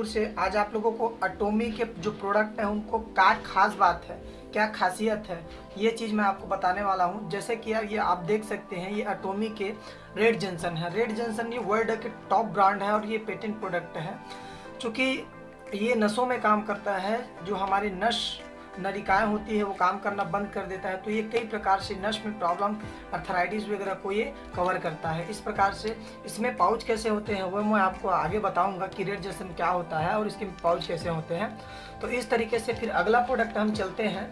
से आज आप लोगों को एटॉमी के जो प्रोडक्ट हैं उनको क्या खास बात है, क्या खासियत है, ये चीज़ मैं आपको बताने वाला हूँ। जैसे कि यार ये आप देख सकते हैं, ये एटॉमी के रेड जॉनसन है। रेड जॉनसन ये वर्ल्ड के टॉप ब्रांड है और ये पेटेंट प्रोडक्ट है। चूँकि ये नसों में काम करता है, जो हमारी नलिकाएँ होती है वो काम करना बंद कर देता है, तो ये कई प्रकार से नस में प्रॉब्लम, अर्थराइटिस वगैरह को ये कवर करता है। इस प्रकार से इसमें पाउच कैसे होते हैं वो मैं आपको आगे बताऊंगा कि रेड जॉनसन क्या होता है और इसके पाउच कैसे होते हैं। तो इस तरीके से फिर अगला प्रोडक्ट हम चलते हैं।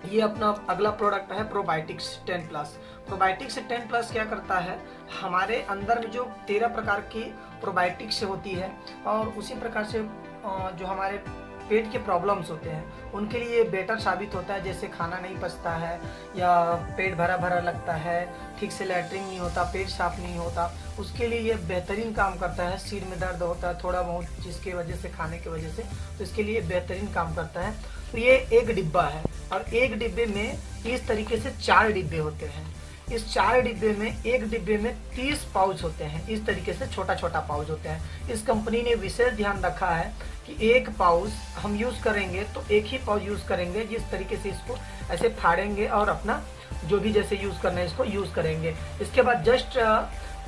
ये अपना अगला प्रोडक्ट है प्रोबायोटिक्स 10+। प्रोबायोटिक्स 10+ क्या करता है, हमारे अंदर में जो 13 प्रकार की प्रोबायोटिक्स होती है और उसी प्रकार से जो हमारे पेट के प्रॉब्लम्स होते हैं उनके लिए बेटर साबित होता है। जैसे खाना नहीं पचता है या पेट भरा भरा लगता है, ठीक से लैट्रिन नहीं होता, पेट साफ नहीं होता, उसके लिए ये बेहतरीन काम करता है। सिर में दर्द होता है थोड़ा बहुत जिसकी वजह से, खाने की वजह से, तो इसके लिए बेहतरीन काम करता है। तो ये एक डिब्बा है और एक डिब्बे में इस तरीके से 4 डिब्बे होते हैं। इस 4 डिब्बे में, एक डिब्बे में 30 पाउच होते हैं। इस तरीके से छोटा छोटा पाउच होते हैं। इस कंपनी ने विशेष ध्यान रखा है कि एक पाउच हम यूज़ करेंगे तो एक ही पाउच यूज़ करेंगे। जिस तरीके से इसको ऐसे फाड़ेंगे और अपना जो भी जैसे यूज़ करना है इसको यूज़ करेंगे। इसके बाद जस्ट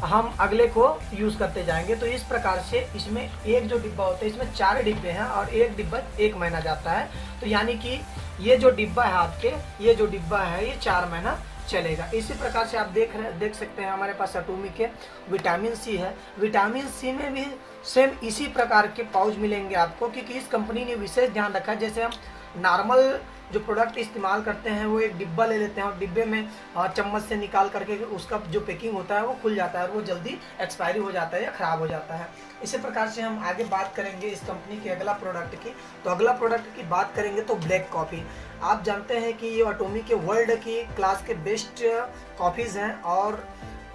हम अगले को यूज़ करते जाएंगे। तो इस प्रकार से इसमें एक जो डिब्बा होता है, इसमें 4 डिब्बे हैं और एक डिब्बा 1 महीना जाता है। तो यानी कि ये जो डिब्बा है आपके, ये जो डिब्बा है ये 4 महीना चलेगा। इसी प्रकार से आप देख सकते हैं हमारे पास एटॉमी के विटामिन सी है। विटामिन सी में भी सेम इसी प्रकार के पाउच मिलेंगे आपको, क्योंकि इस कंपनी ने विशेष ध्यान रखा है। जैसे हम नॉर्मल जो प्रोडक्ट इस्तेमाल करते हैं वो एक डिब्बा ले लेते हैं और डिब्बे में चम्मच से निकाल करके उसका जो पैकिंग होता है वो खुल जाता है और वो जल्दी एक्सपायरी हो जाता है या ख़राब हो जाता है। इसी प्रकार से हम आगे बात करेंगे इस कंपनी के अगला प्रोडक्ट की। तो अगला प्रोडक्ट की बात करेंगे तो ब्लैक कॉफ़ी। आप जानते हैं कि ये एटॉमी के वर्ल्ड की क्लास के बेस्ट कॉफ़ीज़ हैं और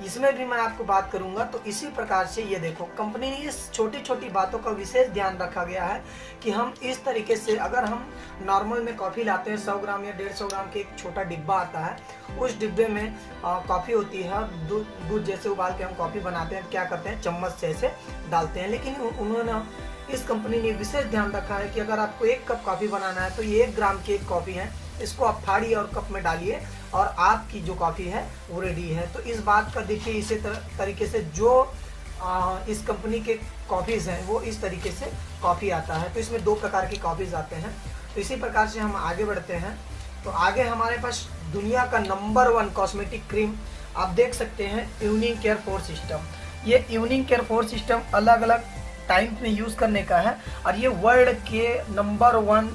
इसमें भी मैं आपको बात करूंगा। तो इसी प्रकार से ये देखो, कंपनी ने इस छोटी छोटी बातों का विशेष ध्यान रखा गया है कि हम इस तरीके से, अगर हम नॉर्मल में कॉफ़ी लाते हैं 100 ग्राम या 150 ग्राम के एक छोटा डिब्बा आता है, उस डिब्बे में कॉफ़ी होती है और दूध जैसे उबाल के हम कॉफ़ी बनाते हैं, क्या करते हैं चम्मच से ऐसे डालते हैं। लेकिन उन्होंने, इस कंपनी ने विशेष ध्यान रखा है कि अगर आपको 1 कप कॉफ़ी बनाना है तो ये 1 ग्राम की एक कॉफ़ी है, इसको आप फाड़िए और कप में डालिए और आपकी जो कॉफ़ी है वो रेडी है। तो इस बात का देखिए, इसी तरीके से जो इस कंपनी के कॉफ़ीज़ हैं वो इस तरीके से कॉफ़ी आता है। तो इसमें 2 प्रकार की कॉफ़ीज़ आते हैं। तो इसी प्रकार से हम आगे बढ़ते हैं। तो आगे हमारे पास दुनिया का नंबर 1 कॉस्मेटिक क्रीम आप देख सकते हैं, इवनिंग केयर 4 सिस्टम। ये इवनिंग केयर 4 सिस्टम अलग अलग टाइम में यूज़ करने का है और ये वर्ल्ड के number 1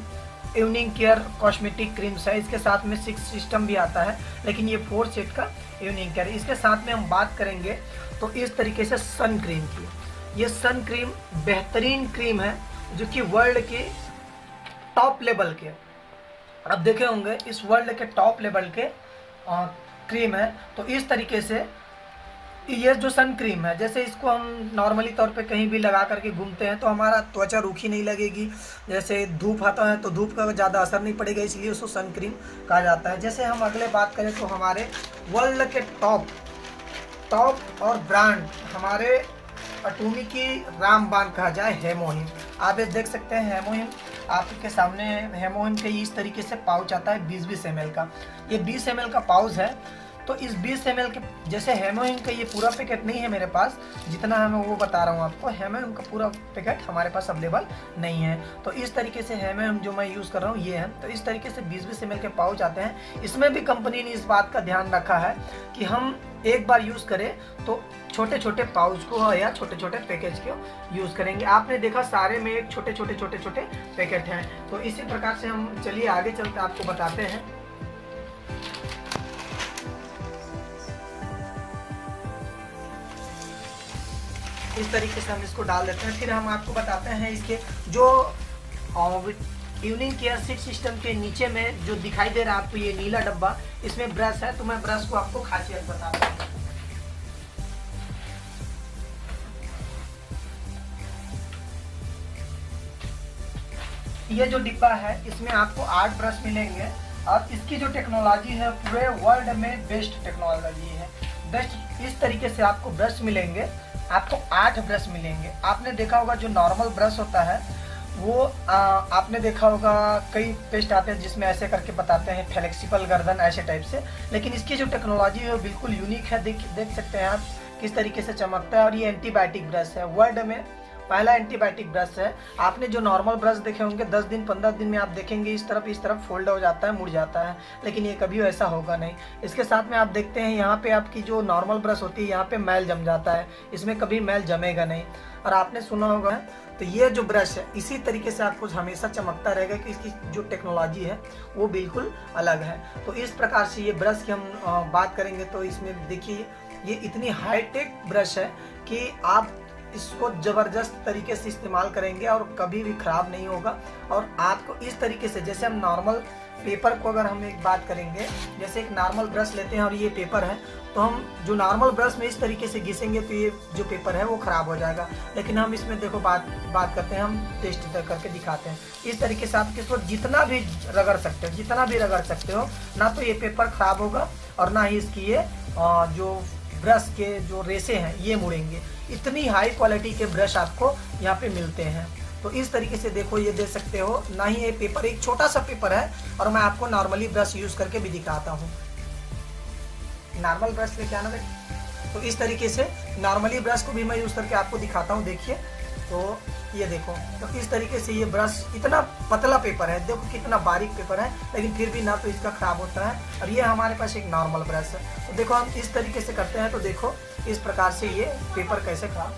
evening care cosmetic creams है। इसके साथ में 6 सिस्टम भी आता है, लेकिन ये 4 सेट का इवनिंग केयर। इसके साथ में हम बात करेंगे तो इस तरीके से सन क्रीम की। ये सन क्रीम बेहतरीन क्रीम है जो कि वर्ल्ड के टॉप लेवल के, आप देखे होंगे इस वर्ल्ड के टॉप लेवल के क्रीम है। तो इस तरीके से ये जो सन क्रीम है, जैसे इसको हम नॉर्मली तौर पे कहीं भी लगा करके घूमते हैं तो हमारा त्वचा रूखी नहीं लगेगी। जैसे धूप आता है तो धूप का ज़्यादा असर नहीं पड़ेगा, इसलिए उसको सन क्रीम कहा जाता है। जैसे हम अगले बात करें तो हमारे वर्ल्ड के टॉप और ब्रांड, हमारे एटॉमी की रामबाण कहा जाए हेमोहिम। आप ये देख सकते हैं हेमोहिम आपके सामने। हेमोहिम के इस तरीके से पाउच आता है 20-20 ml का। ये 20 ml का पाउच है। तो इस 20 ml के, जैसे हेमोहिम का ये पूरा पैकेट नहीं है मेरे पास, जितना है मैं वो बता रहा हूँ आपको। हेमोहिम का पूरा पैकेट हमारे पास अवेलेबल नहीं है। तो इस तरीके से हेमोहिम जो मैं यूज़ कर रहा हूँ ये है। तो इस तरीके से 20-20 ml के पाउच आते हैं। इसमें भी कंपनी ने इस बात का ध्यान रखा है कि हम एक बार यूज़ करें तो छोटे छोटे पाउच को या छोटे छोटे पैकेज को यूज़ करेंगे। आपने देखा सारे में एक छोटे छोटे पैकेट हैं। तो इसी प्रकार से हम चलिए आगे चलते आपको बताते हैं। इस तरीके से हम इसको डाल देते हैं। फिर हम आपको बताते हैं इसके जो इवनिंग केयर 6 सिस्टम के नीचे में जो दिखाई दे रहा है आपको ये नीला डब्बा, इसमें ब्रश है। तो मैं ब्रश को आपको खासियत बताता हूँ। ये जो डिब्बा है इसमें आपको 8 ब्रश मिलेंगे और इसकी जो टेक्नोलॉजी है पूरे वर्ल्ड में बेस्ट टेक्नोलॉजी है। बेस्ट इस तरीके से आपको ब्रश मिलेंगे आपको 8 ब्रश मिलेंगे। आपने देखा होगा जो नॉर्मल ब्रश होता है वो आपने देखा होगा कई पेस्ट आते हैं जिसमें ऐसे करके बताते हैं फ्लेक्सिबल गर्दन ऐसे टाइप से, लेकिन इसकी जो टेक्नोलॉजी है वो बिल्कुल यूनिक है। देख सकते हैं आप किस तरीके से चमकता है। और ये एंटीबायोटिक ब्रश है, वर्ल्ड में पहला एंटीबायोटिक ब्रश है। आपने जो नॉर्मल ब्रश देखे होंगे 10 दिन 15 दिन में आप देखेंगे इस तरफ फोल्ड हो जाता है, मुड़ जाता है, लेकिन ये कभी ऐसा होगा नहीं। इसके साथ में आप देखते हैं यहाँ पे आपकी जो नॉर्मल ब्रश होती है यहाँ पे मैल जम जाता है, इसमें कभी मैल जमेगा नहीं। और आपने सुना होगा तो ये जो ब्रश है इसी तरीके से आपको हमेशा चमकता रहेगा कि इसकी जो टेक्नोलॉजी है वो बिल्कुल अलग है। तो इस प्रकार से ये ब्रश की हम बात करेंगे तो इसमें देखिए ये इतनी हाईटेक ब्रश है कि आप इसको ज़बरदस्त तरीके से इस्तेमाल करेंगे और कभी भी ख़राब नहीं होगा। और आपको इस तरीके से जैसे हम नॉर्मल पेपर को अगर हम एक बात करेंगे, जैसे एक नॉर्मल ब्रश लेते हैं और ये पेपर है, तो हम जो नॉर्मल ब्रश में इस तरीके से घिसेंगे तो ये जो पेपर है वो ख़राब हो जाएगा। लेकिन हम इसमें देखो बात करते हैं, हम टेस्ट करके दिखाते हैं। इस तरीके से आप इसको जितना भी रगड़ सकते हो ना तो ये पेपर ख़राब होगा और ना ही इसकी ये जो ब्रश के जो रेसे हैं ये मुड़ेंगे। इतनी हाई क्वालिटी के ब्रश आपको यहाँ पे मिलते हैं। तो इस तरीके से देखो ये दे सकते हो। ना ही ये पेपर एक छोटा सा पेपर है और मैं आपको नॉर्मली ब्रश यूज़ करके भी दिखाता हूँ। नॉर्मल ब्रश लेके आना बेटा। तो इस तरीके से नॉर्मली ब्रश को भी मैं यूज़ करके आपको दिखाता हूँ। देखिए तो ये देखो, तो इस तरीके से ये ब्रश इतना पतला पेपर है, देखो कितना बारीक पेपर है, लेकिन फिर भी ना तो इसका ख़राब होता है। और ये हमारे पास एक नॉर्मल ब्रश है। तो देखो हम इस तरीके से करते हैं तो देखो इस प्रकार से ये पेपर कैसे खराब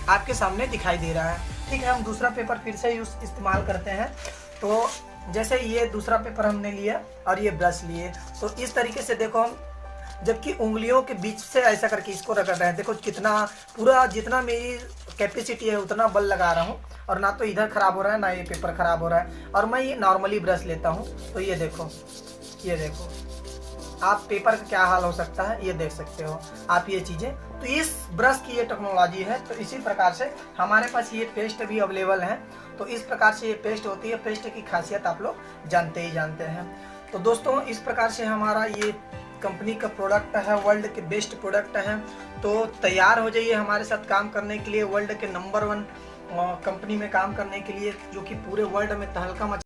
आपके सामने दिखाई दे रहा है। ठीक है, हम दूसरा पेपर फिर से इस्तेमाल करते हैं। तो जैसे ये दूसरा पेपर हमने लिया और ये ब्रश लिए, तो इस तरीके से देखो हम जबकि उंगलियों के बीच से ऐसा करके इसको रगड़ रहे हैं। देखो कितना पूरा जितना मेरी कैपेसिटी है उतना बल लगा रहा हूँ और ना तो इधर ख़राब हो रहा है ना ये पेपर ख़राब हो रहा है। और मैं ये नॉर्मली ब्रश लेता हूँ तो ये देखो आप पेपर का क्या हाल हो सकता है ये देख सकते हो आप ये चीज़ें। तो इस ब्रश की ये टेक्नोलॉजी है। तो इसी प्रकार से हमारे पास ये पेस्ट भी अवेलेबल है। तो इस प्रकार से ये पेस्ट होती है। पेस्ट की खासियत आप लोग जानते हैं। तो दोस्तों इस प्रकार से हमारा ये कंपनी का प्रोडक्ट है, वर्ल्ड के बेस्ट प्रोडक्ट है। तो तैयार हो जाइए हमारे साथ काम करने के लिए, वर्ल्ड के नंबर 1 कंपनी में काम करने के लिए, जो कि पूरे वर्ल्ड में तहलका